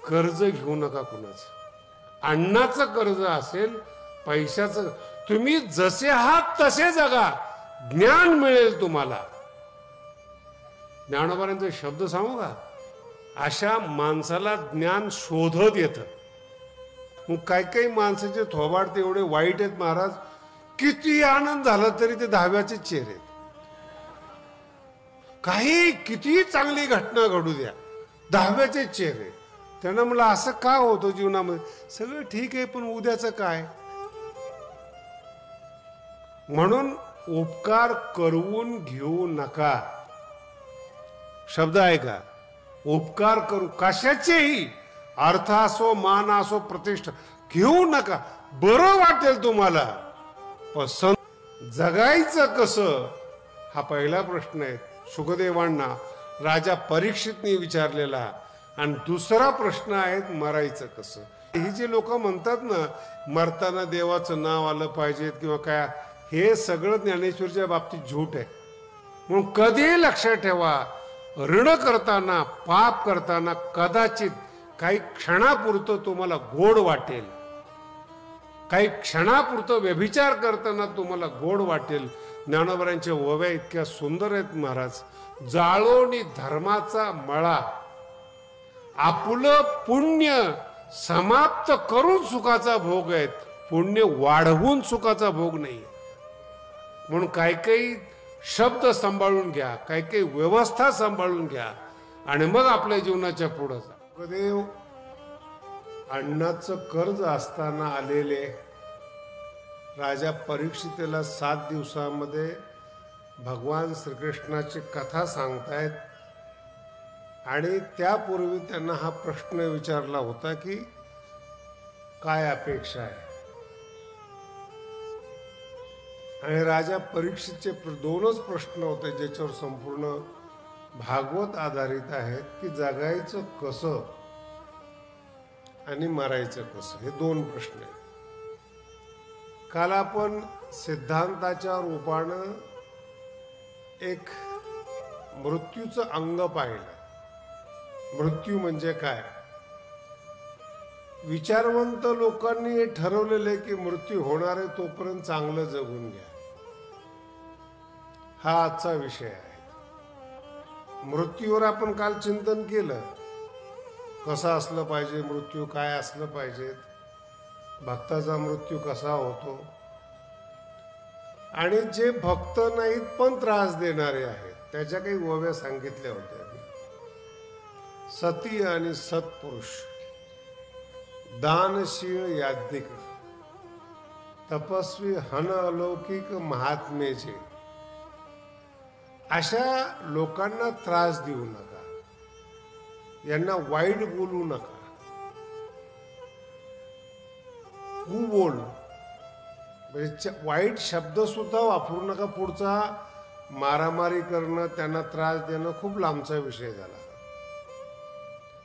कर्ज घेऊ नका कुणाचं. अन्नाचं कर्ज असेल, पैशाचं. तुम्ही जसे आहात तसे जगा, ज्ञान मिळेल तुम्हाला. ज्ञानोबांचे शब्द सांगू का? अशा माणसाला ज्ञान शोधत येतं. मग काही माणसाचे थोबाड एवढे वाईट आहेत महाराज, किती आनंद झाला तरी ते दहाव्याचे चेहरे. काही किती चांगली घटना घडू द्या, दहाव्याचे चेहरे. त्यांना म्हणलं असं का होतं जीवनामध्ये? सगळं ठीक आहे पण उद्याचं काय? म्हणून उपकार करवून घेऊ नका. शब्द आहे का? उपकार करू कशाचेही, अर्थ असो, मान असो, प्रतिष्ठा घेऊ नका. बरं वाटेल तुम्हाला, पण जगायचं कसं हा पहिला प्रश्न आहे सुखदेवांना राजा परीक्षितने विचारलेला. आणि दुसरा प्रश्न आहे मरायचं कसं. ही जे लोक म्हणतात ना मरताना देवाचं नाव आलं पाहिजे किंवा काय, हे सगळं ज्ञानेश्वरच्या बाबतीत झूट आहे. म्हणून कधी लक्षात ठेवा, ऋण करताना, पाप करताना कदाचित काही क्षणापुरतं तुम्हाला गोड वाटेल, काही क्षणापुरतं व्यभिचार करताना तुम्हाला गोड वाटेल. ज्ञानोबांच्या ओव्या इतक्या सुंदर आहेत महाराज. जाळोनी धर्माचा मळा, आपलं पुण्य समाप्त करून सुखाचा भोग आहेत, पुण्य वाढवून सुखाचा भोग नाही. म्हणून काही शब्द सांभाळून घ्या, काही व्यवस्था सांभाळून घ्या आणि मग आपल्या जीवनाच्या पुढे जा. सुखदेव अन्नाचं कर्ज असताना आलेले राजा परीक्षितेला 7 दिवसामध्ये भगवान श्रीकृष्णाची कथा सांगतायत. आणि त्यापूर्वी त्यांना हा प्रश्न विचारला होता की काय अपेक्षा आहे. आणि राजा परीक्षितचे 2च प्रश्न होते ज्याच्यावर संपूर्ण भागवत आधारित आहेत की जगायचं कसं आणि मरायचं कसं, हे 2 प्रश्न आहेत. काल आपण सिद्धांताच्या रूपानं एक मृत्यूचं अंग पाहिलं. मृत्यू म्हणजे काय? विचारवंत लोकांनी हे ठरवलेलं आहे की मृत्यू होणार आहे तोपर्यंत चांगलं जगून घ्या. हा आजचा विषय आहे. मृत्यूवर आपण काल चिंतन केलं, कसं असलं पाहिजे मृत्यू, काय असलं पाहिजे, भक्ताचा मृत्यू कसा होतो. आणि जे भक्त नाहीत पण त्रास देणारे आहेत त्याच्या काही ओव्या सांगितल्या होत्या. सती आणि सत्पुरुष, दानशील याज्ञिक, तपस्वी हन अलौकिक महात्मेचे, अशा लोकांना त्रास देऊ नका, यांना वाईट बोलू नका. कुबोल म्हणजे वाईट शब्द सुद्धा वापरू नका. पुढचा मारामारी करणं, त्यांना त्रास देणं खूप लांबचा विषय झाला.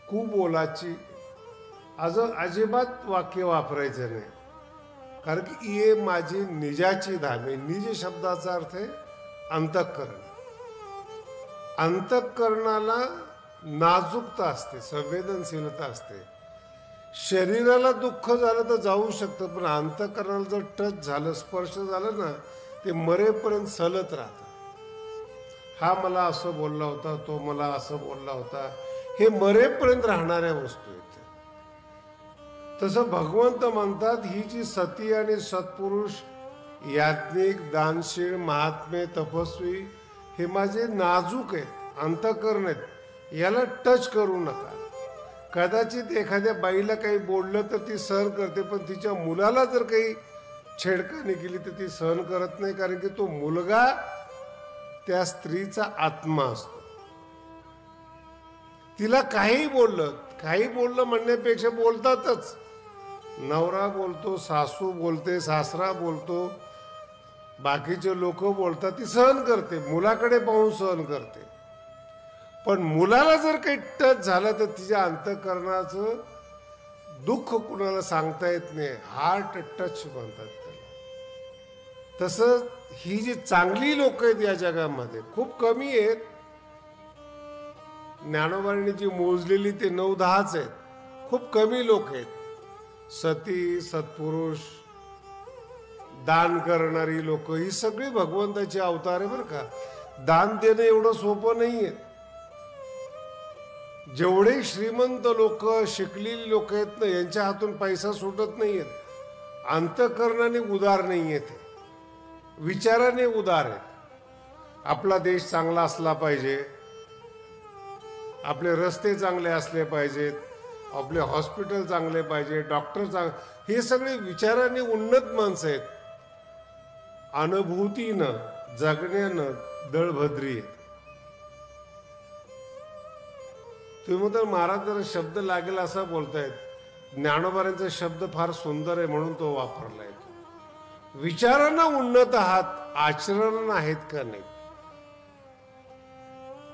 कुबोलाची अजिबात वाक्य वापरायचं नाही. कारण की ये माझी निजाची धामे. निज शब्दाचा अर्थ आहे अंतःकरण. अंतःकरणाला नाजूकता असते, संवेदनशीलता असते. शरीराला दुःख झालं तर जाऊ शकतं, पण अंतःकरणाला जर टच झालं, स्पर्श झालं ना, ते मरेपर्यंत सलत राहतं. हा मला असं बोलला होता, तो मला असं बोलला होता, हे मरेपर्यंत राहणाऱ्या वस्तू आहेत. तसं भगवंत म्हणतात ही जी सती आणि सत्पुरुष, याज्ञिक, दानशील, महात्मे, तपस्वी, हे माझे नाजूक आहेत, अंतःकरण आहेत, याला टच करू नका. कदाचित एखाद्या बाईला काही बोललं तर ती सहन करते, पण तिच्या मुलाला जर काही छेडखानी केली तर ती सहन करत नाही. कारण की तो मुलगा त्या स्त्रीचा आत्मा असतो. तिला काही बोललं म्हणण्यापेक्षा बोलतातच. नवरा बोलतो, सासू बोलते, सासरा बोलतो, बाकीचे लोक बोलतात, ती सहन करते, मुलाकडे पाहून सहन करते. पण मुलाला जर काही टच झालं तर तिच्या अंतःकरणाचं दुःख कुणाला सांगता येत नाही. हार्ट टच म्हणतात त्याला. तसं ही जी चांगली लोक आहेत या जगामध्ये खूप कमी आहेत. ज्ञानोबांनी जी मोजलेली ते 9-10च आहेत. खूप कमी लोक आहेत. सती, सत्पुरुष, दान करणारी लोक, ही सगळी भगवंताची अवतार आहे बरं का. दान देणं एवढं सोपं नाहीये. जेवढे श्रीमंत लोक, शिकलेली लोक आहेत ना, यांच्या हातून पैसा सुटत नाहीयेत. अंतःकरणाने उदार नाहीयेत, विचाराने उदार आहेत. आपला देश चांगला असला पाहिजे, आपले रस्ते चांगले असले पाहिजेत, आपले हॉस्पिटल चांगले पाहिजे, डॉक्टर हे सगळे विचाराने उन्नत माणसं आहेत. अनुभूतीनं, जगण्यानं दळभद्री आहेत. तुम्ही म्हणता महाराज जरा शब्द लागेल असा बोलतायत. ज्ञानोबांचा शब्द फार सुंदर आहे म्हणून तो वापरलाय. विचारानं उन्नत आहात, आचरण आहेत का नाही.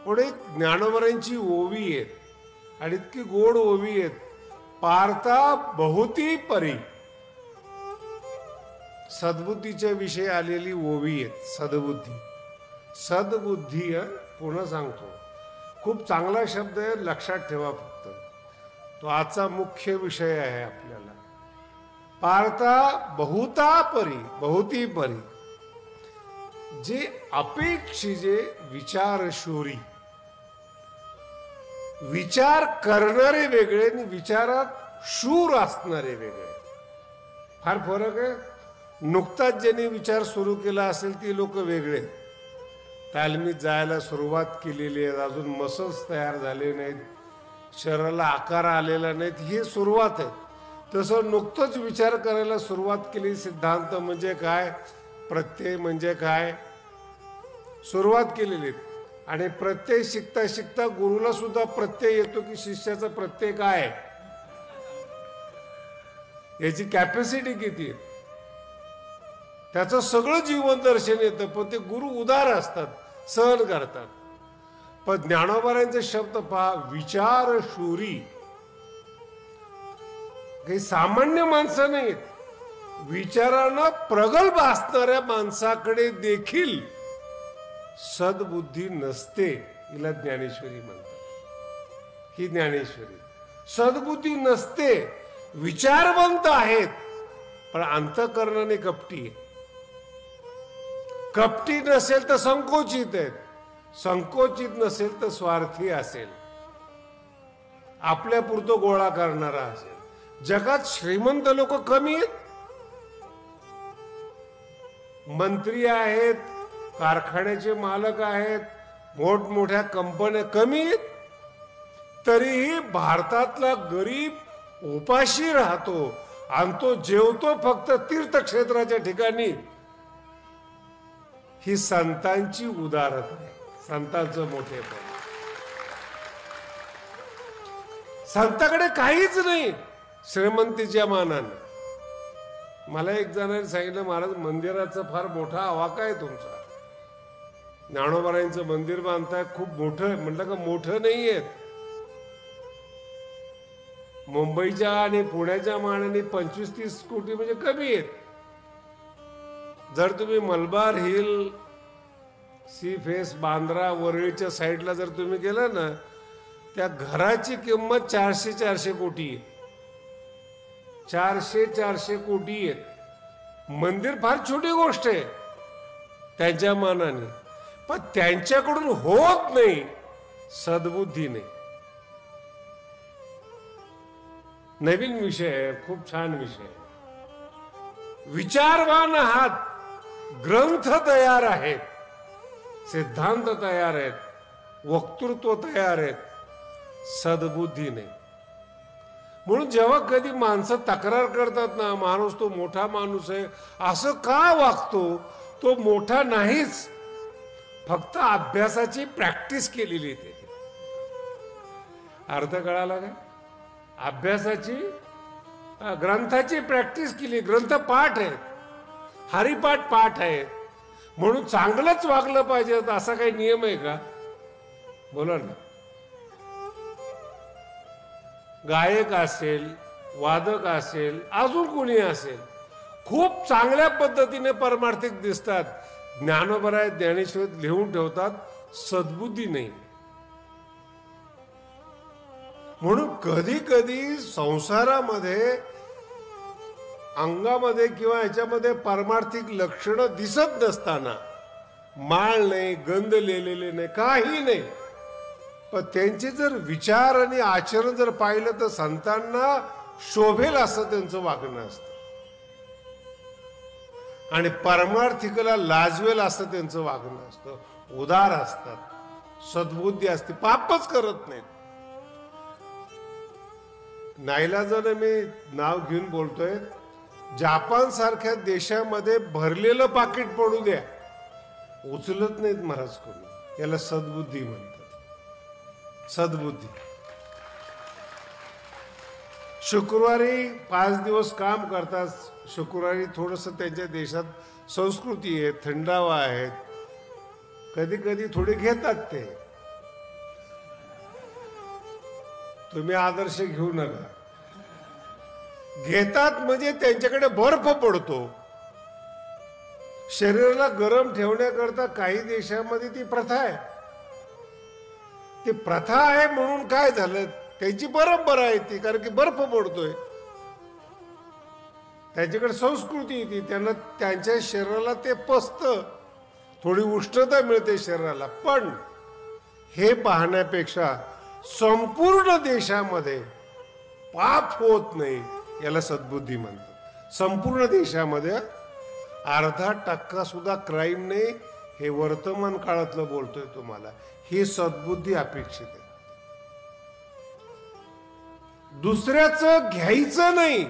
पुढे ज्ञानोबांची ओवी आहेत आणि इतकी गोड ओवी आहेत. पार्था बहुती परी, सद्बुद्धीच्या विषयी आलेली ओवी आहेत. सद्बुद्धी, सद्बुद्धी. पुन्हा सांगतो, खूप चांगला शब्द आहे, लक्षात ठेवा फक्त. तो आजचा मुख्य विषय आहे आपल्याला. पार्था बहुता परी, बहुती परी. जे अपेक्षिजे विचारशूरी, विचार करणारे वेगळे आणि विचारात शूर असणारे वेगळे. फार फरक आहे. नुकताच ज्यांनी विचार सुरू केला असेल ती लोक वेगळे. तालमीत जायला सुरुवात केलेली आहे, अजून मसल्स तयार झाले नाहीत, शरीराला आकार आलेला नाहीत, ही सुरुवात आहे. तसं नुकतंच विचार करायला सुरुवात केली. सिद्धांत म्हणजे काय, प्रत्यय म्हणजे काय, सुरुवात केलेली. आणि प्रत्यय शिकता शिकता गुरुला सुद्धा प्रत्यय येतो की शिष्याचा प्रत्यय काय, याची कॅपॅसिटी किती, त्याचं सगळं जीवन दर्शन येतं. पण ते गुरु उदार असतात, सहन करतात. पण ज्ञानोबांचे शब्द पहा, विचारशूरी. काही सामान्य माणसं नाहीत. विचारानं प्रगल्भ असणाऱ्या माणसाकडे देखील सद्बुद्धी नसते. हिला ज्ञानेश्वरी म्हणतात. ही ज्ञानेश्वरी. सद्बुद्धी नसते. विचारवंत आहेत पण अंतःकरणाने कपटी आहे. कपटी नसेल तर संकोचित आहेत, संकोचित नसेल तर स्वार्थी असेल, आपल्यापुरतं गोळा करणारा असेल. जगात श्रीमंत लोक कमी आहेत. मंत्री आहेत, कारखान्याचे मालक आहेत, मोठमोठ्या कंपन्या कमी आहेत. तरीही भारतातला गरीब उपाशी राहतो आणि तो जेवतो फक्त तीर्थक्षेत्राच्या ठिकाणी. ही संतांची उदारता आहे, संतांचं मोठेपण. संताकडे काहीच नाही श्रीमंतीच्या मानानं. मला एक जणांनी सांगितलं, महाराज मंदिराचा फार मोठा आवाका आहे तुमचा, ज्ञानोबांचं मंदिर बांधताय खूप मोठं. म्हटलं का मोठं नाहीये, मुंबईच्या आणि पुण्याच्या मानाने 25-30 कोटी म्हणजे कमी आहेत. जर तुम्ही मलबार हिल, सी फेस, बांद्रा, वरळीच्या साईडला जर तुम्ही गेला ना, त्या घराची किंमत 400-400 कोटी आहे. 400-400 कोटी आहेत. मंदिर फार छोटी गोष्ट आहे त्यांच्या मानाने, पण त्यांच्याकडून होत नाही सद्बुद्धीने. नवीन विषय आहे, खूप छान विषय. विचारवान आहात, ग्रंथ तयार आहेत, सिद्धांत तयार आहेत, वक्तृत्व तयार आहेत, सद्बुद्धी नाही. म्हणून जेव्हा कधी माणसं तक्रार करतात ना, माणूस तो मोठा माणूस आहे, असं का वागतो, तो मोठा नाहीच, फक्त अभ्यासाची प्रॅक्टिस केलेली आहे. अर्थ कळाला का? अभ्यासाची, ग्रंथाची प्रॅक्टिस केली, ग्रंथ पाठ आहे, हरिपाठ पाठ आहे, म्हणून चांगलंच वागलं पाहिजे असा काही नियम आहे का? बोला ना. गायक असेल, वादक असेल, अजून कोणी असेल, खूप चांगल्या पद्धतीने परमार्थिक दिसतात. ज्ञानोबा ज्ञानेश्वरीत लिहून ठेवतात, सद्बुद्धी नाही. म्हणून कधी कधी संसारामध्ये अंगामध्ये किंवा याच्यामध्ये पारमार्थिक लक्षणं दिसत नसताना, माळ नाही, गंध लिहिलेले नाही, काही नाही, पण त्यांचे जर विचार आणि आचरण जर पाहिलं तर संतांना शोभेल असं त्यांचं वागणं असतं आणि परमार्थिकला लाजवेल असं त्यांचं वागणं असतं. उदार असतात, सद्बुद्धी असते, पापच करत नाहीत. नाईलाजाने मी नाव घेऊन बोलतोय, जपान सारख्या देशामध्ये भरलेलं पाकिट पडू द्या, उचलत नाहीत महाराज कोणी. याला सद्बुद्धी म्हणतात. सद्बुद्धी. शुक्रवारी 5 दिवस काम करतात. शुक्रवारी थोडस त्यांच्या देशात संस्कृती आहे, थंडावा आहेत, कधी कधी थोडे घेतात ते. तुम्ही आदर्श घेऊ नका. घेतात म्हणजे त्यांच्याकडे बर्फ पडतो. शरीराला गरम ठेवण्याकरता काही देशामध्ये ती प्रथा आहे. ती प्रथा आहे म्हणून काय झालं, त्यांची परंपरा आहे ती, कारण की बर्फ पडतोय. त्यांच्याकडे संस्कृती येते, त्यांना त्यांच्या शरीराला ते पचतं, थोडी उष्णता मिळते शरीराला. पण हे पाहण्यापेक्षा संपूर्ण देशामध्ये पाप होत नाही, याला सद्बुद्धी म्हणतात. संपूर्ण देशामध्ये 0.5% सुद्धा क्राईम नाही. हे वर्तमान काळातलं बोलतोय तुम्हाला. ही सद्बुद्धी अपेक्षित आहे. दुसऱ्याचं घ्यायचं नाही,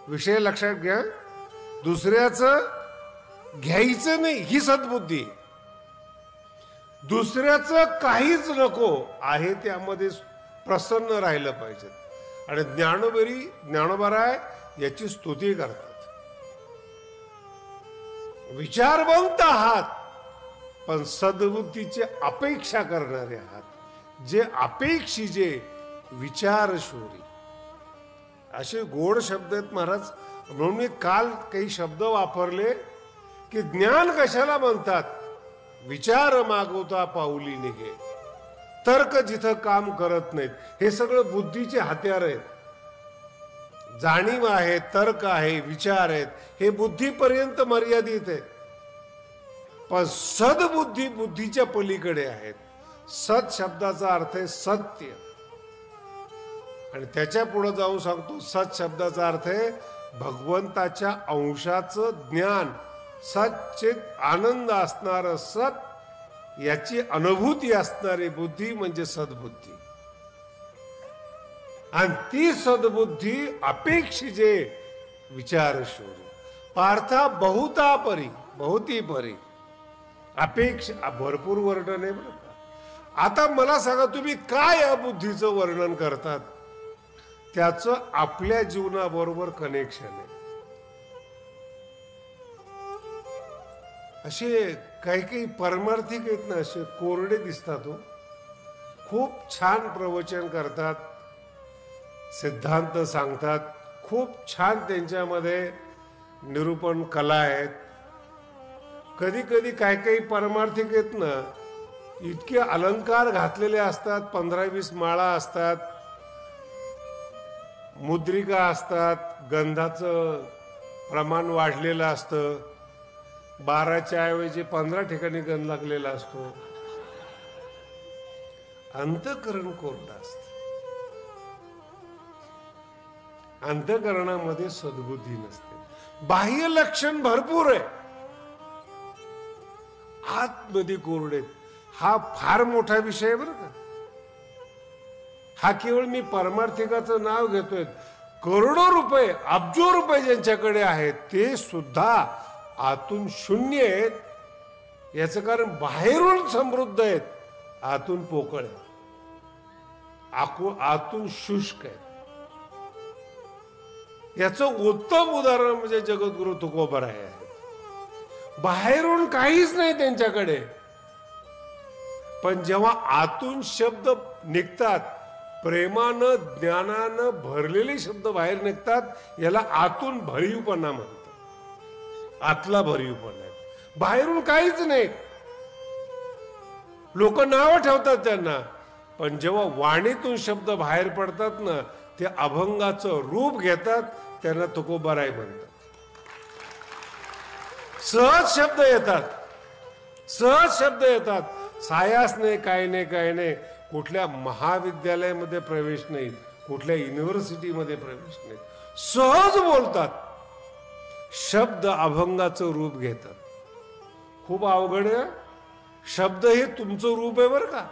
विषय लक्षात घ्या. दुसऱ्याचं घ्यायचं नाही ही सद्बुद्धी. दुसऱ्याचं काहीच नको आहे त्यामध्ये प्रसन्न राहिलं पाहिजे. आणि ज्ञानोबराय याची स्तुती करतात. विचारवंत आहात पण सद्बुद्धीची अपेक्षा करणारे आहात. जे अपेक्षी, जे विचारशोरी, असे गोड शब्द आहेत महाराज. म्हणून मी काल काही शब्द वापरले की ज्ञान कशाला म्हणतात. विचार मागवता पाऊली निघे, तर्क जिथं काम करत नाहीत. हे सगळं बुद्धीचे हत्यार आहेत. जाणीव आहे, तर्क आहे, विचार आहेत, हे बुद्धीपर्यंत मर्यादित आहेत. पण सद्बुद्धी बुद्धीच्या पलीकडे आहेत. सद शब्दाचा अर्थ आहे सत्य, आणि त्याच्या पुढे जाऊन सांगतो सत शब्दाचा अर्थ आहे भगवंताच्या अंशाचं ज्ञान. सच्चित आनंद असणारं सत, याची अनुभूती असणारी बुद्धी म्हणजे सद्बुद्धी. आणि ती सद्बुद्धी अपेक्षिजे विचारशोरी. पार्था बहुता परी, बहुती परी. अपेक्षा भरपूर वर्णन आहे बरं का. आता मला सांगा, तुम्ही काय या बुद्धीचं वर्णन करतात, त्याचं आपल्या जीवनाबरोबर कनेक्शन आहे. असे काही काही परमार्थिक आहेत ना, असे कोरडे दिसतात हो. खूप छान प्रवचन करतात, सिद्धांत सांगतात, खूप छान त्यांच्यामध्ये निरूपण कला आहेत. कधी कधी काही काही परमार्थिक आहेत ना, इतके अलंकार घातलेले असतात, 15-20 माळा असतात, मुद्रिका असतात, गंधाचं प्रमाण वाढलेलं असतं, 12च्या ऐवजी 15 ठिकाणी गंध लागलेला असतो. अंतःकरण कोरडं असतं. अंतःकरणामध्ये सद्बुद्धी नसते. बाह्य लक्षण भरपूर आहे, आतमध्ये कोरडे. हा फार मोठा विषय आहे बरं का. हा केवळ मी परमार्थिकाचं नाव घेतोय. करोडो रुपये, अब्जो रुपये ज्यांच्याकडे आहेत ते सुद्धा आतून शून्य आहेत. याचं कारण बाहेरून समृद्ध आहेत, आतून पोकळ आहेत, आतून शुष्क आहेत. याचं उत्तम उदाहरण म्हणजे जगद्गुरु तुकोबाराय आहे. बाहेरून काहीच नाही त्यांच्याकडे, पण जेव्हा आतून शब्द निघतात, प्रेमानं ज्ञानानं भरलेले शब्द बाहेर निघतात, याला आतून भरीवपणा म्हणतात. आतला भरीवपणा आहे. बाहेरून काहीच नाही. लोक नावं ठेवतात त्यांना, पण जेव्हा वाणीतून शब्द बाहेर पडतात ना, ते अभंगाचं रूप घेतात, त्यांना तुकोबाराय म्हणतात. सहज शब्द येतात, सहज शब्द येतात. सायास नाही, काय नाही, काय नाही. कुठल्या महाविद्यालयामध्ये प्रवेश नाही, कुठल्या युनिव्हर्सिटीमध्ये प्रवेश नाही. सहज बोलतात. शब्द अभंगाचं रूप घेतात. खूप अवघड आहे. शब्द हे तुमचं रूप आहे बरं का.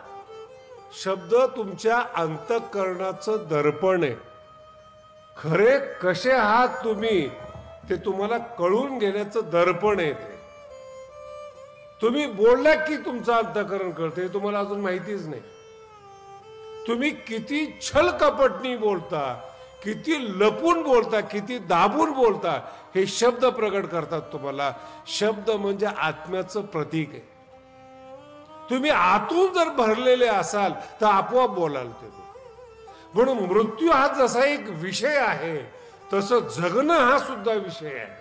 शब्द तुमच्या अंतःकरणाचं दर्पण आहे. खरे कसे आहात तुम्ही ते तुम्हाला कळून घेण्याचं दर्पण आहे ते. तुम्ही बोलला की तुमचं अंतःकरण कळतं, हे तुम्हाला अजून माहितीच नाही. तुम्ही किती छल कपटनी बोलता, किती लपून बोलता, किती दाबून बोलता, हे शब्द प्रगट करतात तुम्हाला. शब्द म्हणजे आत्म्याचं प्रतीक आहे. तुम्ही आतून जर भरलेले असाल तर आपोआप बोलाल तुम्ही. म्हणून मृत्यू हा जसा एक विषय आहे, तसं जगणं हा सुद्धा विषय आहे.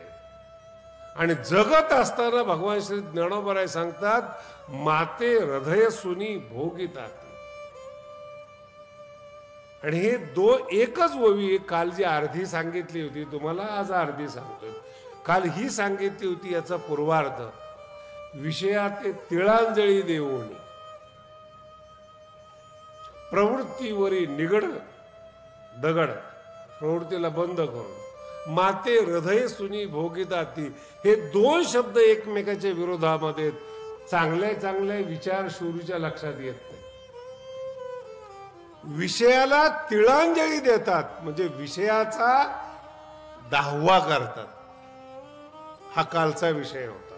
आणि जगत असताना भगवान श्री ज्ञानोबराय सांगतात, माते हृदय सुनी भोगितात. आणि हे एकच ओवी काल जी अर्धी सांगितली होती तुम्हाला, आज अर्धी सांगतोय. काल ही सांगितली होती याचा पूर्वार्ध. विषयात तिळांजळी देऊनी प्रवृत्तीवरी निगड दगड, प्रवृत्तीला बंद करून माते हृदय सुनी भोगिताती. हे दोन शब्द एकमेकाच्या विरोधामध्ये. चांगल्या चांगल्या विचार शूरीच्या लक्षात येत नाही. विषयाला तिळांजळी देतात म्हणजे विषयाचा दाहवा करतात. हा कालचा विषय होता.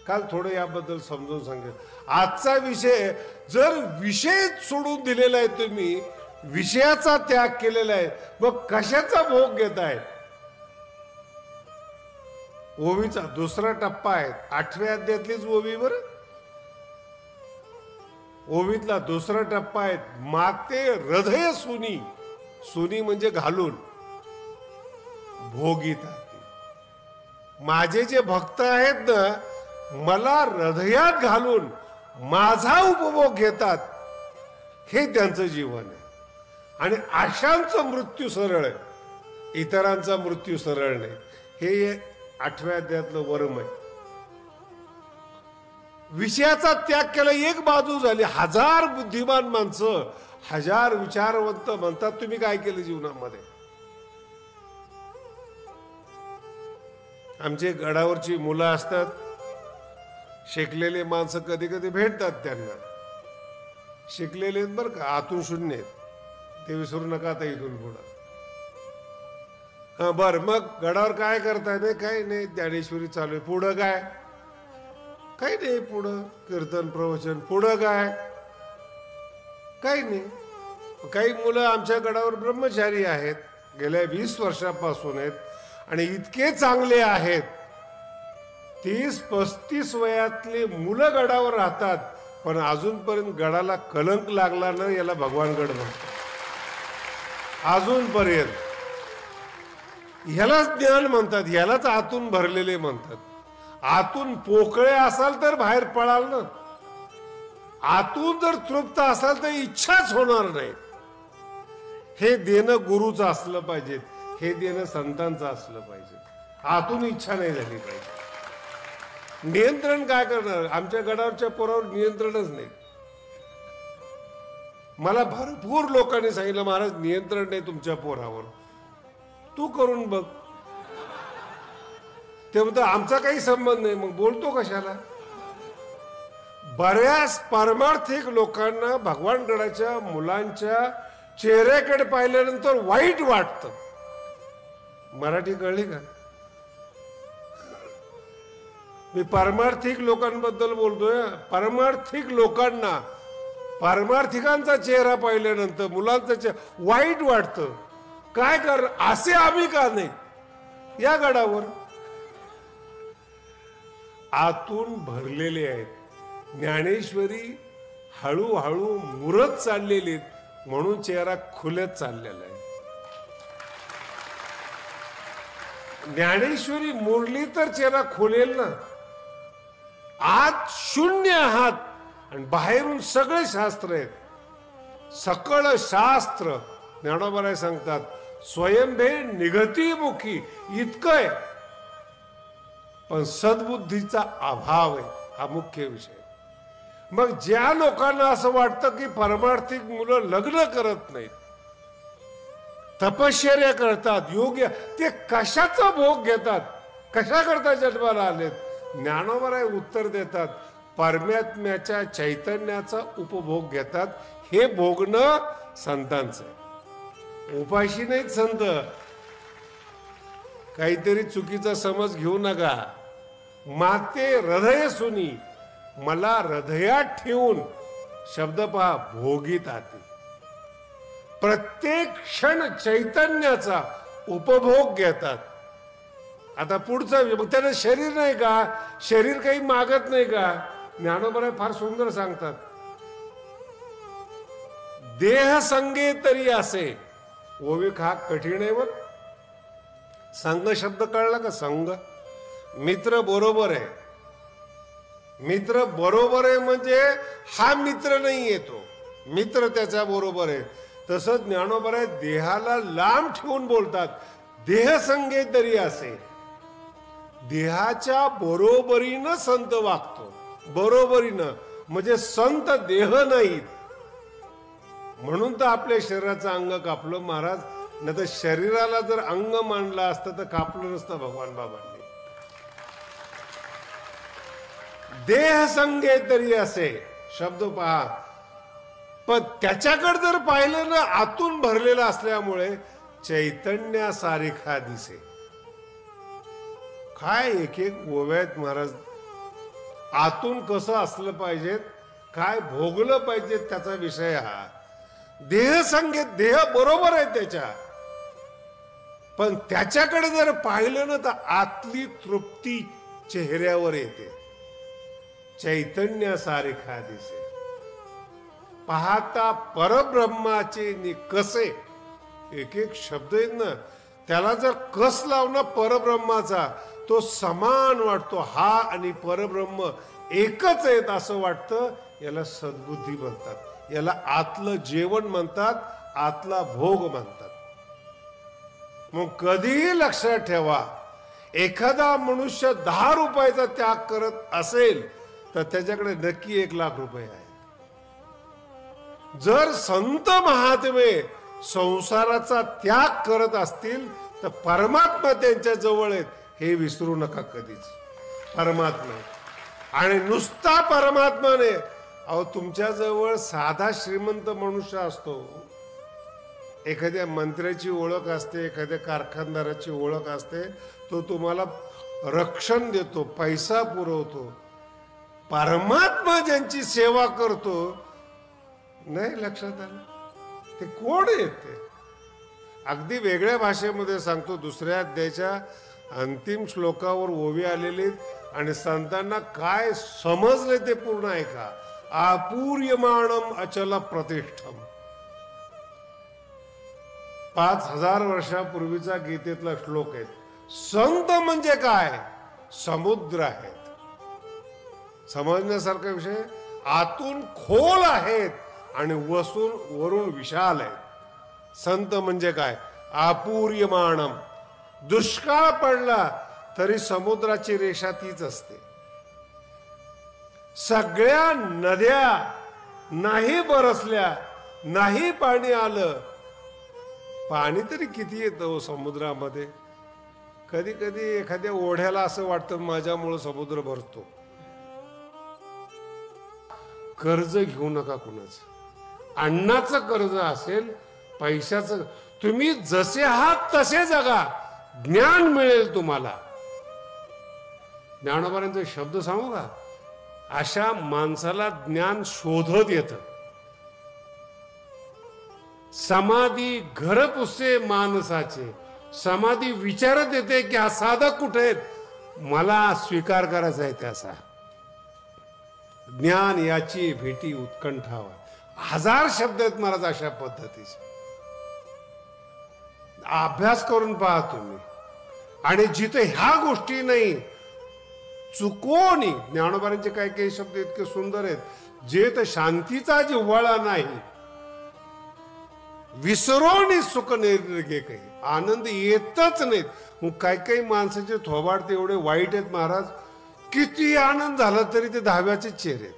काल थोडं याबद्दल समजून सांगेल. आजचा विषय, जर विषय सोडून दिलेला आहे, तुम्ही विषयाचा त्याग केलेला आहे, मग कशाचा भोग घेताय? ओवीचा दुसरा टप्पा आहे. 8व्या अध्यायातलीच ओवी बरं. ओवीतला दुसरा टप्पा आहे. माते हृदय सुनी, सुनी म्हणजे घालून, भोगितात. माझे जे भक्त आहेत ना, मला हृदयात घालून माझा उपभोग घेतात, हे त्यांचं जीवन आहे. आणि अशांचा मृत्यू सरळ आहे, इतरांचा मृत्यू सरळ नाही. हे 8व्या अध्यायातलं वर्म आहे. विषयाचा त्याग केला एक बाजू झाली. 1000 बुद्धिमान माणसं, 1000 विचारवंत म्हणतात तुम्ही काय केलं जीवनामध्ये. आमचे गडावरची मुलं असतात, शिकलेले माणसं कधी कधी भेटतात त्यांना. शिकलेले आहेत बरं का, आतून शून्य आहेत, ते विसरू नका आता इथून पुढं. हा बर, मग गडावर काय करताय? नाही काही नाही, ज्ञानेश्वरी चालू आहे. पुढं काय? काही नाही. पुढं कीर्तन प्रवचन. पुढं काय? काही नाही. काही मुलं आमच्या गडावर ब्रह्मचारी आहेत, गेल्या 20 वर्षापासून आहेत, आणि इतके चांगले आहेत. 30-35 वयातले मुलं गडावर राहतात, पण अजूनपर्यंत गडाला कलंक लागला ना, याला भगवान गड म्हणतात. अजूनपर्यंत ह्यालाच ज्ञान म्हणतात, ह्यालाच आतून भरलेले म्हणतात. आतून पोकळे असाल तर बाहेर पळाल ना. आतून जर तृप्त असाल तर इच्छाच होणार नाही. हे देणं गुरुचं असलं पाहिजे, हे देणं संतांचं असलं पाहिजे. आतून इच्छा नाही झाली पाहिजे. नियंत्रण काय करणार? आमच्या गडावरच्या पोरावर नियंत्रणच नाही. मला भरपूर लोकांनी सांगितलं, महाराज नियंत्रण नाही तुमच्या पोरावर, तू करून बघ. ते म्हणतो आमचा काही संबंध नाही, मग बोलतो कशाला? बऱ्याच पारमार्थिक लोकांना भगवान गडाच्या मुलांच्या चेहऱ्याकडे पाहिल्यानंतर वाईट वाटतं. मराठी कळली का? मी पारमार्थिक लोकांबद्दल बोलतोय. पारमार्थिक लोकांना, पारमार्थिकांचा चेहरा पाहिल्यानंतर मुलांचा चेहरा वाईट वाटतं. काय कर, असे आम्ही का नाही या गडावर? आतून भरलेले आहेत. ज्ञानेश्वरी हळूहळू मुरत चाललेली, म्हणून चेहरा खुलत चाललेला आहे. ज्ञानेश्वरी मुरली तर चेहरा खुलेल ना. आत शून्य आहात आणि बाहेरून सगळे शास्त्र आहेत. सकळ शास्त्र ज्ञानोबा सांगतात स्वयंभे निगती मुखी इतकं आहे, पण सद्बुद्धीचा अभाव आहे हा मुख्य विषय. मग ज्या लोकांना असं वाटतं की परमार्थिक मुलं लग्न करत नाहीत, तपश्चर्या करतात, योग्य, ते कशाचा भोग घेतात, कशा करता जन्माला आलेत? ज्ञानोबा उत्तर देतात, परमात्म्याच्या चैतन्याचा उपभोग घेतात. हे भोगणं संतांचं आहे, उपाशी नाहीत संत. काहीतरी चुकीचा समज घेऊ नका. माते हृदय सुनी, मला हृदयात ठेवून, शब्द पहा, भोगीत आते. प्रत्येक क्षण चैतन्याचा उपभोग घेतात. आता पुढचं, त्यानं शरीर नाही का, शरीर काही मागत नाही का? ज्ञानोबा फार सुंदर सांगतात, देह संगे तरी असे. ओविक हा कठीण आहे. बघ, संघ शब्द कळला का? संघ, मित्र बरोबर आहे. मित्र बरोबर आहे म्हणजे हा मित्र नाही येतो, मित्र त्याच्या बरोबर आहे. तसं ज्ञानोबा देहाला लांब ठेवून बोलतात, देह संगे तरी असे. देहाच्या बरोबरीनं संत वागतो, बरोबरीनं, म्हणजे संत देह नाहीत. म्हणून तर आपल्या शरीराचं अंग कापलं महाराज, नाही तर शरीराला जर अंग मानलं असतं तर कापलं नसतं भगवान बाबांनी. देह संगे तरी असे शब्द पहा. पण त्याच्याकडे जर पाहिलं ना, आतून भरलेलं असल्यामुळे चैतन्यासारखा दिसे. काय एक एक ओव्यात महाराज, आतून कसं असलं पाहिजे, काय भोगलं पाहिजे, त्याचा विषय हा. देह संगे, देह बरोबर आहे त्याच्या, पण त्याच्याकडे जर पाहिलं ना तर आतली तृप्ती चेहऱ्यावर येते, चैतन्यासारखा दिसे. पाहता परब्रह्माचे कसे, एक एक शब्द आहेत ना, त्याला जर कस लावणं परब्रह्माचा, तो समान वाटतो. हा आणि परब्रह्म एकच आहेत असं वाटतं. याला सद्बुद्धी म्हणतात, याला आतलं जेवण म्हणतात, आतला भोग म्हणतात. मग कधीही लक्षात ठेवा, एखादा मनुष्य 10 रुपयाचा त्याग करत असेल तर त्याच्याकडे नक्की 1,00,000 रुपये आहेत. जर संत महात्मे संसाराचा त्याग करत असतील तर परमात्मा त्यांच्या जवळ आहेत, हे विसरू नका कधीच. परमात्मा, आणि नुसता परमात्माने, अहो तुमच्या जवळ साधा श्रीमंत मनुष्य असतो, एखाद्या मंत्र्याची ओळख असते, एखाद्या कारखानदाराची ओळख असते, तो तुम्हाला रक्षण देतो, पैसा पुरवतो. परमात्मा ज्यांची सेवा करतो, नाही लक्षात आलं ते कोण येते? अगदी वेगळ्या भाषेमध्ये सांगतो, दुसऱ्या अध्यायाच्या अंतिम श्लोकावर ओवी आलेली, आणि संतांना काय समजले ते पूर्ण ऐका. आपूर्यमाणम अचल प्रतिष्ठम, 5000 वर्षापूर्वीचा गीतेतला श्लोक आहे. संत म्हणजे काय? समुद्र आहेत. समजण्यासारखा विषय, आतून खोल आहेत आणि वरून विशाल आहेत. संत म्हणजे काय? आपूर्यमाणम. दुष्काळ पडला तरी समुद्राची रेषा तीच असते. सगळ्या नद्या नाही बरसल्या, नाही पाणी आलं, पाणी तरी किती येतं समुद्रामध्ये. कधी कधी एखाद्या ओढ्याला असं वाटतं माझ्यामुळे समुद्र भरतो. कर्ज घेऊ नका कुणाचं. अन्नाचं कर्ज असेल, पैशाचं, तुम्ही जसे आहात तसे जगा, ज्ञान मिळेल तुम्हाला. ज्ञानोबांचे शब्द सांगू का? अशा माणसाला ज्ञान शोधत येतं. समाधी घर पुसे माणसाचे, समाधी विचारत येते की हा साधक कुठे आहेत, मला स्वीकार करायचा आहे त्याचा. ज्ञान याची भेटी उत्कंठावा. 1000 शब्द आहेत महाराज अशा पद्धतीचे. अभ्यास करून पहा तुम्ही. आणि जिथे ह्या गोष्टी नाही, चुकोनी, ज्ञानोबांचे काही काही शब्द इतके सुंदर आहेत, जे तर शांतीचा जिव्हाळा नाही, विसरोनी सुख निर्गे काही, आनंद येतच नाहीत. मग काही काही माणसाचे थोबाड ते एवढे वाईट आहेत महाराज, किती आनंद झाला तरी ते दहाव्याचे चेहरे आहेत.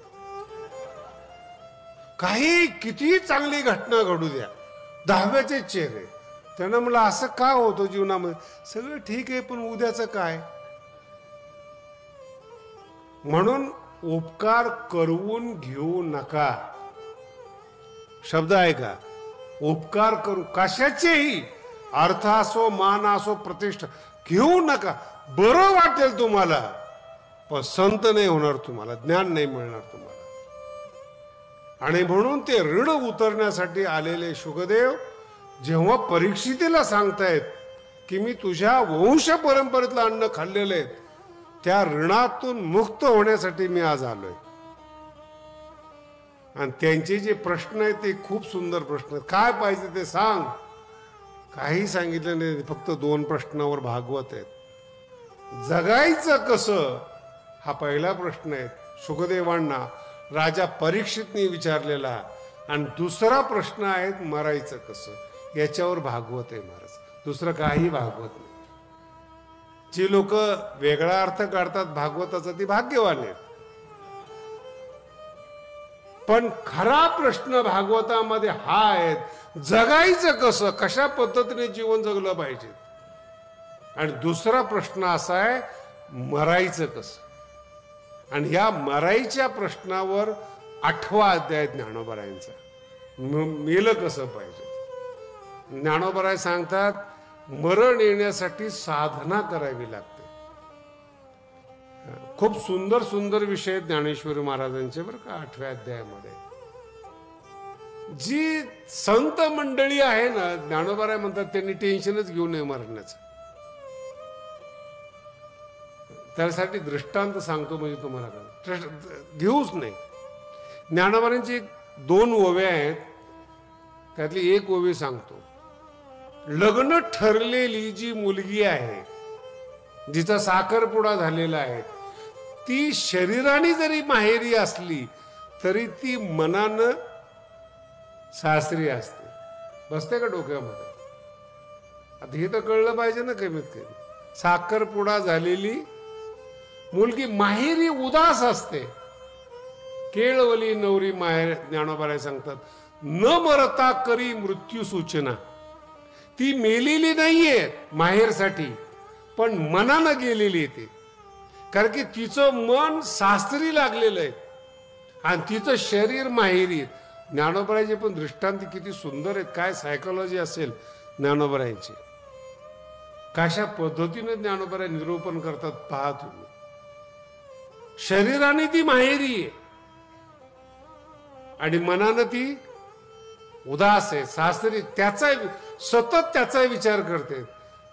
काही किती चांगली घटना घडू द्या, दहाव्याचे चेहरे. त्यांना म्हणलं असं का होतं जीवनामध्ये? सगळं ठीक आहे पण उद्याचं काय? म्हणून उपकार करवून घेऊ नका. शब्द आहे का? उपकार करू कशाचेही, अर्थ असो, मान असो, प्रतिष्ठा घेऊ नका. बरं वाटेल तुम्हाला पण संत नाही होणार, तुम्हाला ज्ञान नाही मिळणार तुम्हाला. आणि म्हणून ते ऋण उतरण्यासाठी आलेले शुकदेव जेव्हा परीक्षितीला सांगतायत की मी तुझ्या वंश परंपरेतलं अन्न खाल्लेलं आहे, त्या ऋणातून मुक्त होण्यासाठी मी आज आलोय. आणि त्यांचे जे प्रश्न आहेत ते खूप सुंदर प्रश्न आहेत. काय पाहिजे ते सांग. काही सांगितलं नाही, फक्त 2 प्रश्नावर भागवत आहेत. जगायचं कसं हा पहिला प्रश्न आहे शुकदेवांना राजा परीक्षितने विचारलेला. आणि दुसरा प्रश्न आहे मरायचं कसं, याच्यावर भागवत आहे महाराज. दुसरं काही भागवत नाही. जी लोक वेगळा अर्थ काढतात भागवताचा ती भाग्यवान आहेत. पण खरा प्रश्न भागवतामध्ये हा आहे, जगायचं कसं, कशा पद्धतीने जीवन जगलं पाहिजे. आणि दुसरा प्रश्न असा आहे मरायचं कसं. आणि या मरायच्या प्रश्नावर 8वा अध्याय ज्ञानोबरायांचा, मेलं कसं पाहिजे. ज्ञानोबराय सांगतात मरण येण्यासाठी साधना करावी लागते. खूप सुंदर सुंदर विषय ज्ञानेश्वरी महाराजांचे बरं का 8व्या अध्यायामध्ये. जी संत मंडळी आहे ना, ज्ञानोबराय म्हणतात त्यांनी टेन्शनच घेऊ नये मरण्याचं. त्यासाठी दृष्टांत सांगतो म्हणजे तुम्हाला घेऊच नाही. ज्ञानोबरांची 2 ओव्या आहेत, त्यातली एक ओवी सांगतो. लग्न ठरलेली जी मुलगी आहे, जिचा साखरपुडा झालेला आहे, ती शरीराने जरी माहेरी असली तरी ती मनानं सासरी असते. बसते का डोक्यामध्ये? आता हे तर कळलं पाहिजे ना कमीत कमी. साखरपुडा झालेली मुलगी माहेरी उदास असते. केळवली नवरी माहेर, ज्ञानोबराय सांगतात न मरता करी मृत्यू सूचना. ती मेलेली नाहीये माहेरसाठी, पण मनानं गेलेली ती. कारण की तिचं मन सासरी लागलेलं आहे आणि तिचं शरीर माहेरी. ज्ञानोबरायचे पण दृष्टांत किती सुंदर आहेत. काय सायकोलॉजी असेल ज्ञानोबरायची, कशा पद्धतीने ज्ञानोबराय निरूपण करतात पहा तुम्ही. शरीराने ती माहेरी आहे आणि मनानं ती उदास आहे, सासरी. सतत त्याचा विचार करते.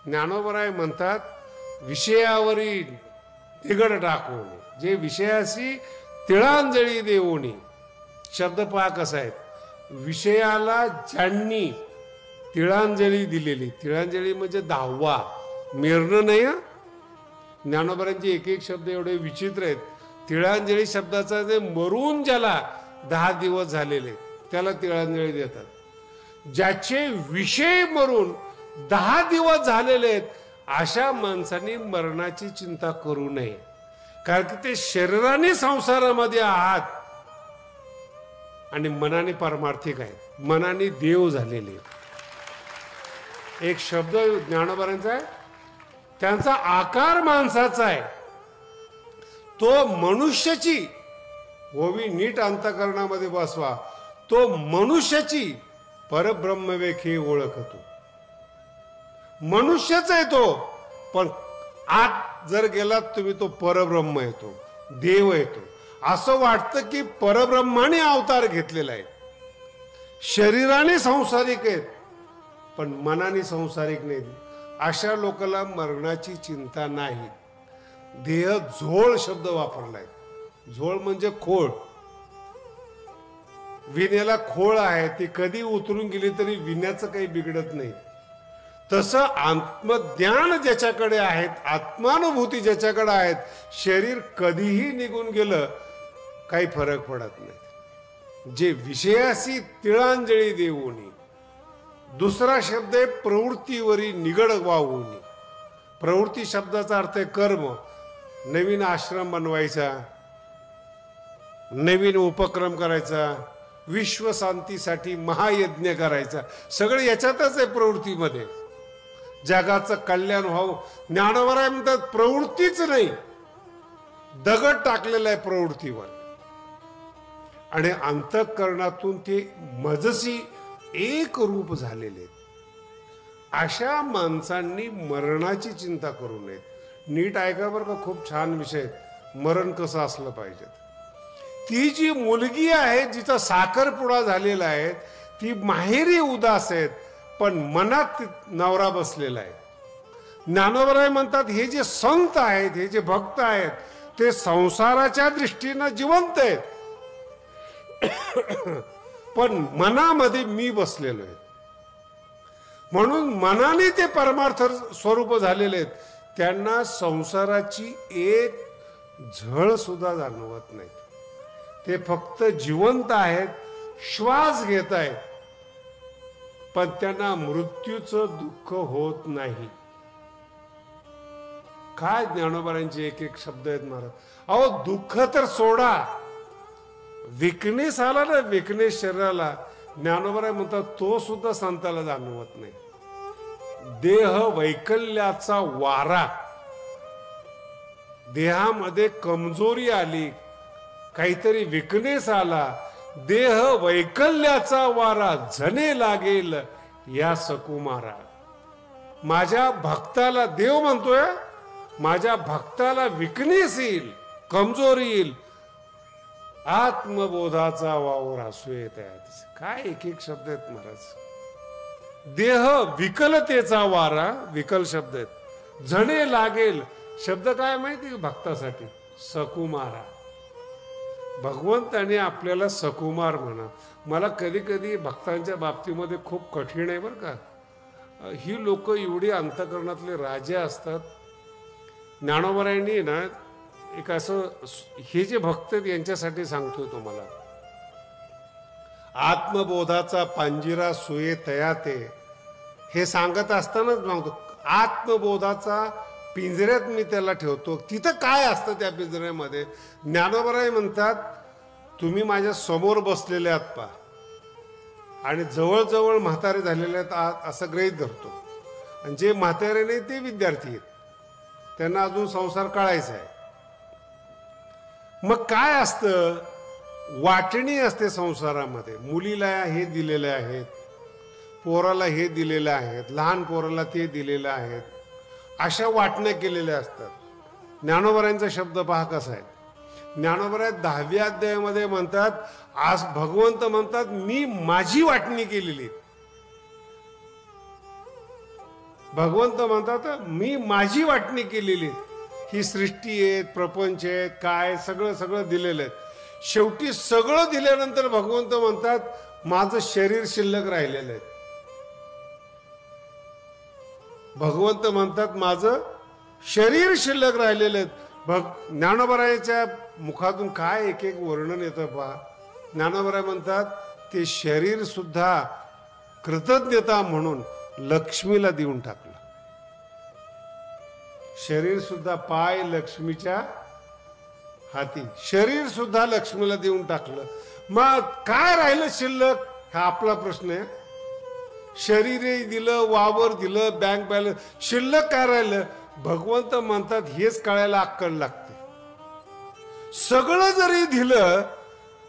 ज्ञानोबराय म्हणतात विषयावरी दिगड टाकून, जे विषयाशी तिळांजळी देऊनी. शब्द पहा कसा आहे, विषयाला ज्यांनी तिळांजळी दिलेली. तिळांजळी म्हणजे 10वा, मेरणं नाही. ज्ञानोबरांचे एक एक शब्द एवढे विचित्र आहेत. तिळांजळी शब्दाचा जे मरून ज्याला 10 दिवस झालेले त्याला तिळांजळी देतात. ज्याचे विषय मरून 10 दिवस झालेले आहेत अशा माणसांनी मरणाची चिंता करू नये. कारण की ते शरीराने संसारामध्ये आहात आणि मनाने पारमार्थिक आहेत, मनाने देव झालेले. एक शब्द ज्ञानोबरांचा आहे, त्यांचा आकार माणसाचा आहे. तो मनुष्याची ओवी नीट अंतःकरणामध्ये बसवा. तो मनुष्याची परब्रह्मवेखे ओळखतो. मनुष्यच आहे तो, पण आत जर गेलात तुम्ही तो परब्रह्म येतो, देव येतो. असं वाटतं की परब्रह्माने अवतार घेतलेला आहे. शरीराने संसारिक आहेत पण मनाने संसारिक नाही. अशा लोकांना मरणाची चिंता नाही. देह झोळ शब्द वापरलाय. झोळ म्हणजे खोळ. विण्याला खोळ आहे, ती कधी उतरून गेली तरी विण्याचं काही बिघडत नाही. तसं आत्मज्ञान ज्याच्याकडे आहेत, आत्मानुभूती ज्याच्याकडे आहेत, शरीर कधीही निघून गेलं काही फरक पडत नाही. जे विषयाशी तिळांजळी देऊनी, दुसरा शब्द आहे प्रवृत्तीवरी निगड वाहून. प्रवृत्ती शब्दाचा अर्थ आहे कर्म. नवीन आश्रम बनवायचा, नवीन उपक्रम करायचा, विश्व शांतीसाठी महायज्ञ करायचा, सगळं याच्यातच आहे प्रवृत्तीमध्ये. जगाचं कल्याण व्हावं. ज्ञानोबराय म्हणतात प्रवृत्तीच नाही, दगड टाकलेला आहे प्रवृत्तीवर, आणि अंतःकरणातून ते मजसी एक रूप झालेले. अशा माणसांनी मरणाची चिंता करू नये. नीट ऐका बरं का, खूप छान विषय. मरण कसं असलं पाहिजे. ती जी मुलगी आहे जिचा साखरपुडा झालेला आहे, ती माहेरी उदास आहेत, पण मनात नवरा बसलेला आहे. ज्ञानोबराय म्हणतात हे जे संत आहेत, हे जे भक्त आहेत, ते संसाराच्या दृष्टीनं जिवंत आहेत, पण मनामध्ये मी बसलेलो आहे. म्हणून मनाने ते परमार्थ स्वरूप झालेले आहेत. त्यांना संसाराची एक झळ सुद्धा जाणवत नाही. ते फक्त जिवंत आहेत, श्वास घेत आहेत, पण त्यांना मृत्यूचं दुःख होत नाही. काय ज्ञानोबारांचे एक एक शब्द आहेत महाराज. अहो दुःख तर सोडा, विकनेस आला ना, विकनेस शरीराला, ज्ञानोबराय म्हणतात तो सुद्धा संताला जाणवत नाही. देह वैकल्याचा वारा, देहामध्ये कमजोरी आली, काहीतरी विकनेस आला, देह वैकल्याचा वारा झणे लागेल या सकुमारा. माझ्या भक्ताला, देव म्हणतोय, माझ्या भक्ताला विकनेस येईल, कमजोरी येईल, आत्मबोधाचा वावर असू येत आहे. काय एक एक शब्द आहेत महाराज. देह विकलतेचा वारा, विकल शब्द आहेत. झणे लागेल शब्द काय माहिती भक्तासाठी, सकुमारा. भगवंताने आपल्याला सकुमार म्हणा. मला कधी कधी भक्तांच्या बाबतीमध्ये खूप कठीण आहे बरं का. ही लोक एवढी अंतःकरणातले राजे असतात. ज्ञानोबरायांनी ना एक असं, हे जे भक्त आहेत यांच्यासाठी सांगतोय तुम्हाला, आत्मबोधाचा पांजिरा सोये तयाते, हे सांगत असतानाच सांगतो आत्मबोधाचा पिंजऱ्यात मी त्याला ठेवतो. तिथं काय असतं त्या पिंजऱ्यामध्ये. ज्ञानोबराय म्हणतात तुम्ही माझ्या समोर बसलेले आहात पा, आणि जवळजवळ म्हातारे झालेले आहेत असं गृहीत धरतो, आणि जे म्हातारे नाही ते विद्यार्थी आहेत, त्यांना अजून संसार कळायचा आहे. मग काय असतं, वाटणी असते संसारामध्ये. मुलीला हे दिलेले आहेत, पोराला हे दिलेले आहेत, लहान पोराला ते दिलेले आहेत, अशा वाटण्या केलेल्या असतात. ज्ञानोबरायांचा शब्द पहा कसा आहे. ज्ञानोबराय 10व्या अध्यायामध्ये म्हणतात, आज भगवंत म्हणतात मी माझी वाटणी केलेली. भगवंत म्हणतात मी माझी वाटणी केलेली. ही सृष्टी आहेत, प्रपंच आहेत, काय सगळं सगळं दिलेलं आहे. शेवटी सगळं दिल्यानंतर भगवंत म्हणतात माझं शरीर शिल्लक राहिलेलं आहे. भगवंत म्हणतात माझं शरीर शिल्लक राहिलेलं आहे. ज्ञानोबरायाच्या मुखातून काय एक एक वर्णन येतं पहा. ज्ञानोबराय म्हणतात ते शरीर सुद्धा कृतज्ञता म्हणून लक्ष्मीला देऊन टाकलं. शरीर सुद्धा, पाय लक्ष्मीच्या हाती, शरीर सुद्धा लक्ष्मीला देऊन टाकलं. मग काय राहिलं शिल्लक, हा आपला प्रश्न आहे. शरीरही दिलं, वावर दिलं, बँक बॅलन्स, शिल्लक काय राहिलं. भगवंत म्हणतात हेच कळायला अक्कल लागते. सगळं जरी दिलं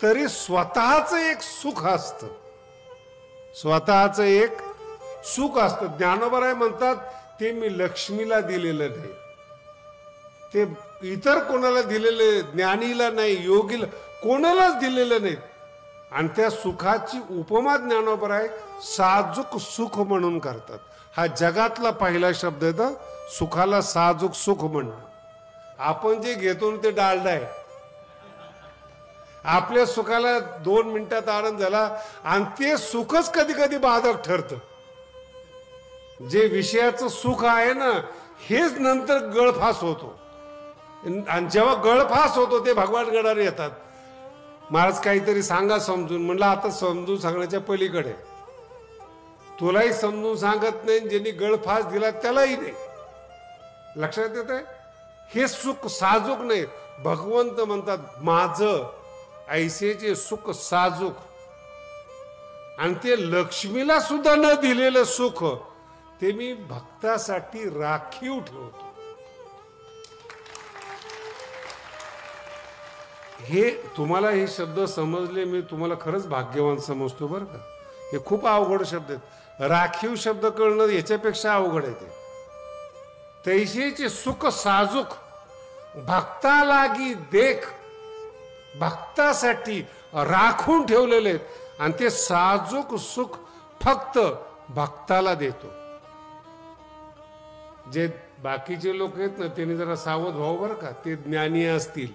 तरी स्वतःच एक सुख असतं, स्वतःच एक सुख असतं. ज्ञानोबराय म्हणतात ते मी लक्ष्मीला दिलेलं नाही, ते इतर कोणाला दिलेले, ज्ञानीला नाही, योगीला, कोणालाच दिलेलं नाही. आणि त्या सुखाची उपमा ज्ञानोबराय साजूक सुख म्हणून करतात. हा जगातला पहिला शब्द आहे तर सुखाला साजूक सुख म्हणणं. आपण जे घेतो ते डालडा आहे. आपल्या सुखाला 2 मिनिटात आनंद झाला, आणि ते सुखच कधी कधी बाधक ठरतं. जे विषयाचं सुख आहे ना, हेच नंतर गळफास होतो, आणि जेव्हा गळफास होतो ते भगवान गडावर येतात. महाराज काहीतरी सांगा समजून. म्हणलं आता समजून सांगण्याच्या पलीकडे तुलाही समजून सांगत नाही, ज्यांनी गळफास दिला त्यालाही नाही. लक्षात येत आहे? हे सुख साजूक नाही. भगवंत म्हणतात माझं ऐसेचे सुख साजूक. आणि ते लक्ष्मीला सुद्धा न दिलेलं सुख ते मी भक्तासाठी राखीव ठेवतो. हे तुम्हाला हे शब्द समजले, मी तुम्हाला खरंच भाग्यवान समजतो बरं का. हे खूप अवघड शब्द आहेत. राखीव शब्द कळणं याच्यापेक्षा अवघड आहे. ते तैसेचे सुख साजूक भक्ता लागी देख, भक्तासाठी राखून ठेवलेले आहेत. आणि ते साजूक सुख फक्त भक्ताला देतो. जे बाकीचे लोक आहेत ना, त्यांनी जरा सावध व्हावं बरं का. ते ज्ञानी असतील,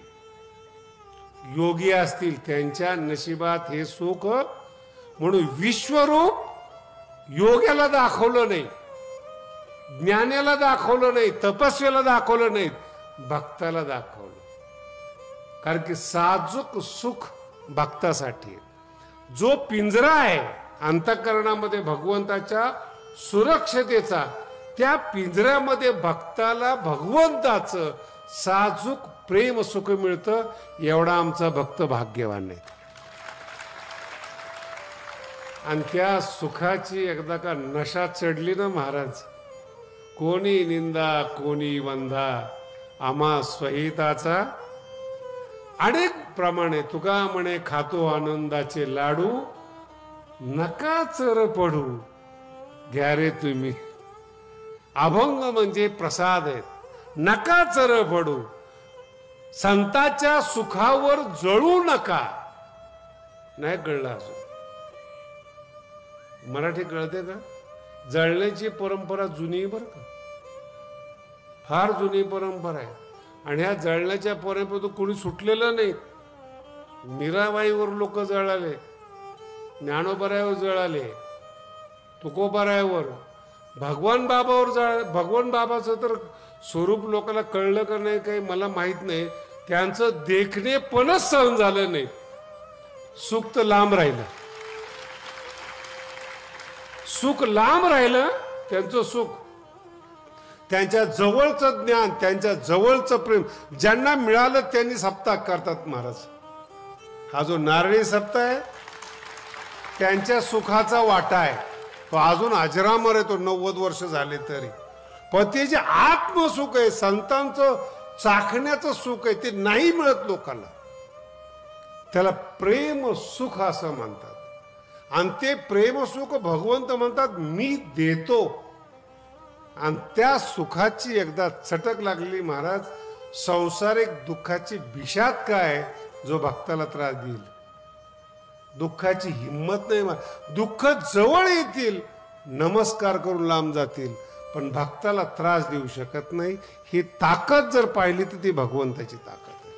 योगी असतील, त्यांच्या नशिबात हे सुख. म्हणून विश्वरूप योग्याला दाखवलं नाही, ज्ञानाला दाखवलं नाही, तपस्वेला दाखवलं नाही, भक्ताला दाखवलं. कारण की साजूक सुख भक्तासाठी. जो पिंजरा आहे अंतःकरणामध्ये भगवंताच्या सुरक्षतेचा, त्या पिंजऱ्यामध्ये भक्ताला भगवंताचं साजूक प्रेम सुख मिळतं. एवढा आमचा भक्त भाग्यवान आहे. आणि त्या सुखाची एकदा का नशा चढली ना महाराज, कोणी निंदा कोणी वंदा आम्हा स्वहिताचा. अनेक प्रमाणे तुका म्हणे खातो आनंदाचे लाडू, नका चर पडू घ्या रे तुम्ही. अभंग म्हणजे प्रसाद आहेत. नका चर पडू, संताच्या सुखावर जळू नका. नाही कळलं अजून? मराठी कळते का? जळण्याची परंपरा जुनी बरं का, फार जुनी परंपरा आहे. आणि ह्या जळण्याच्या परंपरेतून कोणी सुटलेलं नाही. मीराबाईवर लोक जळाले, ज्ञानोबारायावर जळाले, तुकोबारायावर, भगवान बाबावर जळ. भगवान बाबाचं तर स्वरूप लोकांना कळलं का नाही काही मला माहित नाही. त्यांचं देखणेपणच सहन झालं नाही. सुख तर लांब राहिलं, सुख लांब राहिलं. त्यांचं सुख, त्यांच्या जवळचं ज्ञान, त्यांच्या जवळचं प्रेम ज्यांना मिळालं त्यांनी सप्ताह करतात महाराज. हा जो नारळी सप्ताह आहे त्यांच्या सुखाचा वाटा आहे. तो अजून अजरामर आहे. तो 90 वर्ष झाले तरी. पण ते जे आत्मसुख आहे, संतांचं चाखण्याचं सुख आहे, ते नाही मिळत लोकांना. त्याला प्रेम सुख असं म्हणतात. आणि ते प्रेम सुख भगवंत म्हणतात मी देतो. आणि त्या सुखाची एकदा चटक लागली महाराज, संसारिक दुःखाची विषाद काय जो भक्ताला त्रास देईल. दुःखाची हिंमत नाही. दुःख जवळ येतील, नमस्कार करून लांब जातील, पण भक्ताला त्रास देऊ शकत नाही. ही ताकद जर पाहिली तर ती भगवंताची ताकद आहे.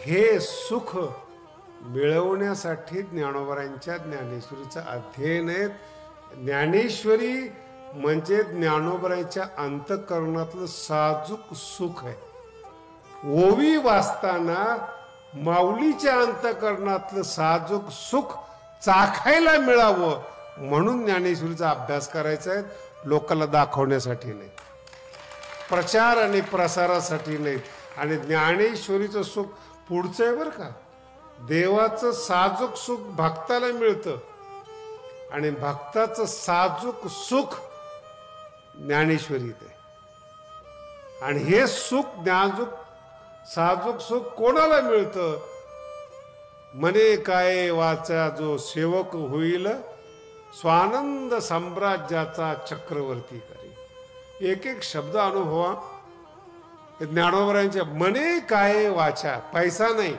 हे सुख मिळवण्यासाठी ज्ञानोबारायांच्या ज्ञानेश्वरीचं अध्ययन आहे. ज्ञानेश्वरी म्हणजे ज्ञानोबारायांच्या अंतःकरणातलं साजूक सुख आहे. ओवी वाचताना माऊलीच्या अंतःकरणातलं साजूक सुख चाखायला मिळावं म्हणून ज्ञानेश्वरीचा अभ्यास करायचा आहे. लोकांना दाखवण्यासाठी नाही, प्रचार आणि प्रसारासाठी नाही. आणि ज्ञानेश्वरीचं सुख पुढचं आहे बरं का. देवाचं साजूक सुख भक्ताला मिळतं आणि भक्ताचं साजूक सुख ज्ञानेश्वरीत आहे. आणि हे सुख साजूक सुख कोणाला मिळतं? मने काय वाचा जो सेवक होईल, स्वानंद साम्राज्याचा चक्रवर्ती करी. एक एक शब्द अनुभवा. ज्ञानोबारायांच्या मने काय वाचा, पैसा नाही.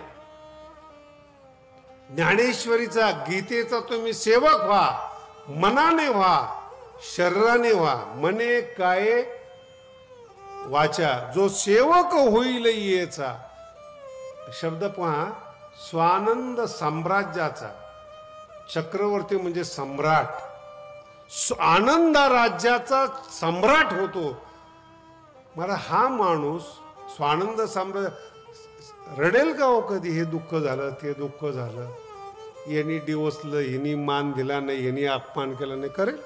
ज्ञानेश्वरीचा गीतेचा तुम्ही सेवक व्हा, मनाने व्हा, शरीराने व्हा. मने काय वाचा जो सेवक होईल येचा. शब्द पहा, स्वानंद साम्राज्याचा चक्रवर्ती म्हणजे सम्राट. आनंद राज्याचा सम्राट होतो. मला हा माणूस स्वानंद साम्राज्य रडेल का हो कधी? हे दुःख झालं, ते दुःख झालं. यांनी डिवसलं, यांनी मान दिला नाही, यांनी अपमान केला नाही, करेल.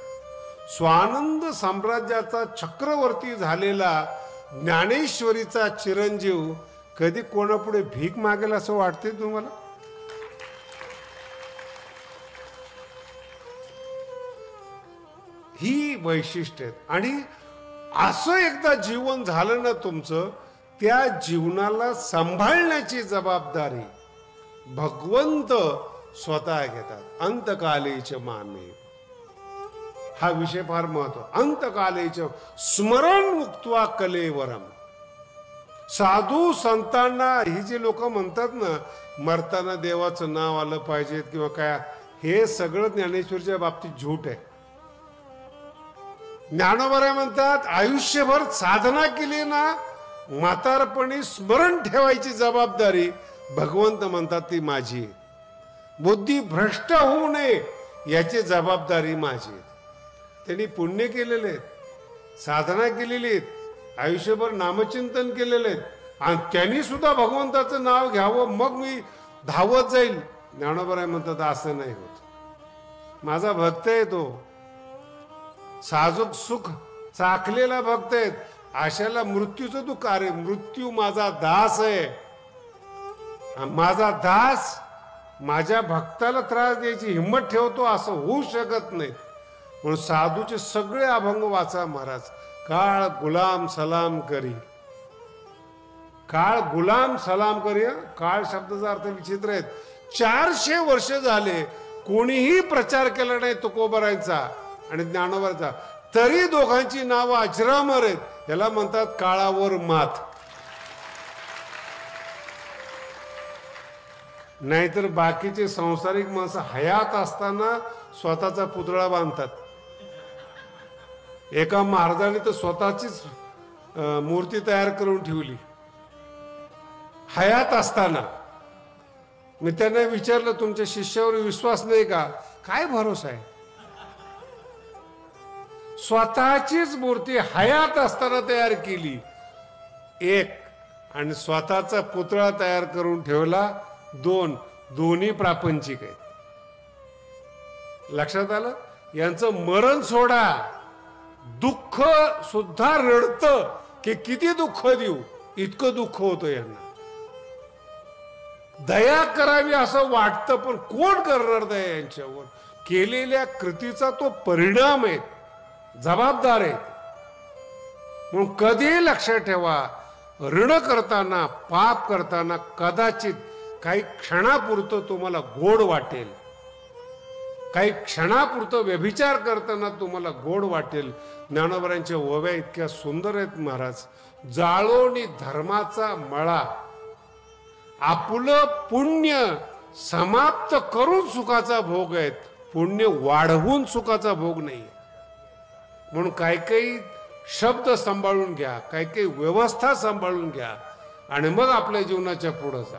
स्वानंद साम्राज्याचा चक्रवर्ती झालेला ज्ञानेश्वरीचा चिरंजीव कधी कोणापुढे भीक मागेल असं वाटते तुम्हाला? ही वैशिष्ट्य आहेत. आणि असं एकदा जीवन झालं ना तुमचं, त्या जीवनाला सांभाळण्याची जबाबदारी भगवंत स्वतः घेतात. अंतकालेच माने, हा विषय फार महत्व. अंतकालेच स्मरण मुक्त्वा कलेवरम. साधू संतांना ही जे लोक म्हणतात ना मरताना देवाचं नाव आलं पाहिजे किंवा काय, हे सगळं ज्ञानेश्वरीच्या बाबतीत झूट आहे. ज्ञानोबा म्हणतात आयुष्यभर साधना केली ना, म्हातारपणी स्मरण ठेवायची जबाबदारी भगवंत म्हणतात ती माझी. बुद्धी भ्रष्ट होऊ नये याची जबाबदारी माझी. त्यांनी पुण्य केलेले आहेत, साधना केलेली आहेत, आयुष्यभर नामचिंतन केलेले आहेत, आणि त्यांनी सुद्धा भगवंताचं नाव घ्यावं मग मी धावत जाईल. ज्ञानोबा म्हणतात असं नाही होत. माझा भक्त आहे तो, साजूक सुख चाखलेला भक्त आहेत. अशाला मृत्यूचं तू कार्य, मृत्यू माझा दास आहे. माझा दास माझ्या भक्ताला त्रास द्यायची हिंमत ठेवतो असं होऊ शकत नाही. म्हणून साधूचे सगळे अभंग वाचा महाराज. काळ गुलाम सलाम करी, काळ गुलाम सलाम करी. काळ शब्दाचा अर्थ विचित्र आहेत. 400 वर्ष झाले कोणीही प्रचार केला नाही तुकोबारायांचा आणि ज्ञानोबाचा, तरी दोघांची नावं अजरामर आहेत. याला म्हणतात काळावर मात. नाहीतर बाकीचे संसारिक माणसं हयात असताना स्वतःचा पुतळा बांधतात. एका महाराजाने तर स्वतःचीच मूर्ती तयार करून ठेवली हयात असताना. मी त्यांना विचारलं तुमच्या शिष्यावर विश्वास नाही का? काय भरोसा आहे? स्वतःचीच मूर्ती हयात असताना तयार केली एक, आणि स्वतःचा पुतळा तयार करून ठेवला दोन. दोन्ही प्रापंचिक आहेत. लक्षात आलं? यांचं मरण सोडा, दुःख सुद्धा रडतं की किती दुःख देऊ, इतकं दुःख होतं यांना. दया करावी असं वाटतं पण कोण करणार दया यांच्यावर? केलेल्या कृतीचा तो परिणाम आहे, जबाबदार आहे. म्हणून कधी लक्षात ठेवा, ऋण करताना पाप करताना कदाचित काही क्षणापुरतं तुम्हाला गोड वाटेल, काही क्षणापुरतं व्यभिचार करताना तुम्हाला गोड वाटेल. ज्ञानोबांच्या ओव्या इतक्या सुंदर आहेत महाराज. जाळोनी धर्माचा मळा, आपलं पुण्य समाप्त करून सुखाचा भोग आहेत, पुण्य वाढवून सुखाचा भोग नाही. म्हणून काही काही शब्द सांभाळून घ्या, काही काही व्यवस्था सांभाळून घ्या आणि मग आपल्या जीवनाच्या पुढे जा.